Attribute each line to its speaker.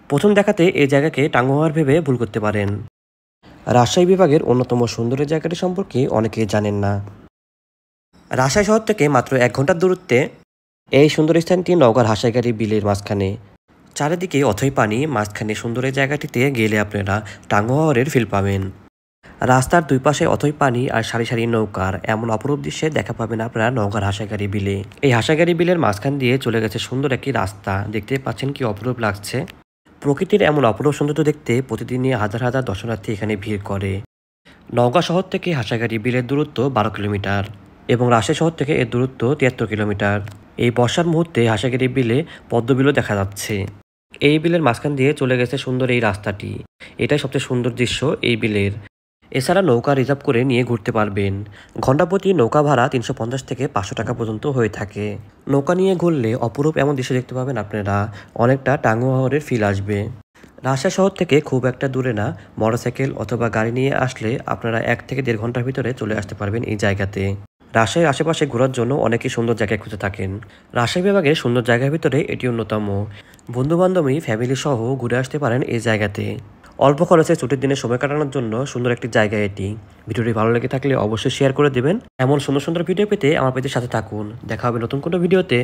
Speaker 1: প্রথম দেখাতে এই জায়গাকে টাঙ্গুয়ার ভেবে ভুল করতে পারেন। রাজশাহী বিভাগের অন্যতম সুন্দরের জায়গাটি সম্পর্কে অনেকেই জানেন না। রাজশাহী শহর থেকে মাত্র 1 ঘন্টার দূরত্বে এই সুন্দর স্থানটি নওগাঁর হাসাইগাড়ি বিলের মাঝখানে। চারিদিকে অথই পানি, মাঝখানে সুন্দর এই জায়গাটিতে গেলে আপনারা টাঙ্গুয়ারের ফিল পাবেন। রাস্তার দুই পাশে অথই পানি আর সারি সারি নৌকার এমন অপরূপ দৃশ্যে দেখা পাবেন আপনারা নওগাঁর হাসাইগাড়ি বিলে। এই হাসাইগাড়ি বিলের মাঝখান দিয়ে চলে গেছে সুন্দর একটি রাস্তা, দেখতে পাচ্ছেন কি অপরূপ লাগছে। প্রকৃতির এমন অপরূপ সৌন্দর্য দেখতে প্রতিদিনই হাজার হাজার দর্শনার্থী এখানে ভিড় করে। নওগাঁ শহর থেকে হাসাইগাড়ি বিলের দূরত্ব 12 কিলোমিটার এবং রাজশাহী শহর থেকে এর দূরত্ব 73 কিলোমিটার। এই বর্ষার মুহূর্তে হাসাইগাড়ি বিলে পদ্মবিলও দেখা যাচ্ছে। এই বিলের মাঝখান দিয়ে চলে গেছে সুন্দর এই রাস্তাটি, এটাই সবচেয়ে সুন্দর দৃশ্য এই বিলের। এছাড়া নৌকা রিজার্ভ করে নিয়ে ঘুরতে পারবেন। ঘণ্টাপ্রতি নৌকা ভাড়া 350 থেকে 500 টাকা পর্যন্ত হয়ে থাকে। নৌকা নিয়ে ঘুরলে অপরূপ এমন দৃশ্য দেখতে পাবেন আপনারা, অনেকটা টাঙ্গুয়ারের ফিল আসবে। রাজশাহী শহর থেকে খুব একটা দূরে না, মোটরসাইকেল অথবা গাড়ি নিয়ে আসলে আপনারা 1 থেকে 1.5 ঘন্টার ভিতরে চলে আসতে পারবেন এই জায়গাতে। রাজশাহীর আশেপাশে ঘোরার জন্য অনেকেই সুন্দর জায়গায় খুঁজে থাকেন। রাজশাহী বিভাগের সুন্দর জায়গার ভিতরে এটি অন্যতম। বন্ধুবান্ধবী ফ্যামিলি সহ ঘুরে আসতে পারেন এই জায়গাতে। অল্প খরচে ছুটির দিনে সময় কাটানোর জন্য সুন্দর একটি জায়গা এটি। ভিডিওটি ভালো লেগে থাকলে অবশ্যই শেয়ার করে দেবেন। এমন সুন্দর সুন্দর ভিডিও পেতে আমার পেজের সাথে থাকুন। দেখা হবে নতুন কোনো ভিডিওতে।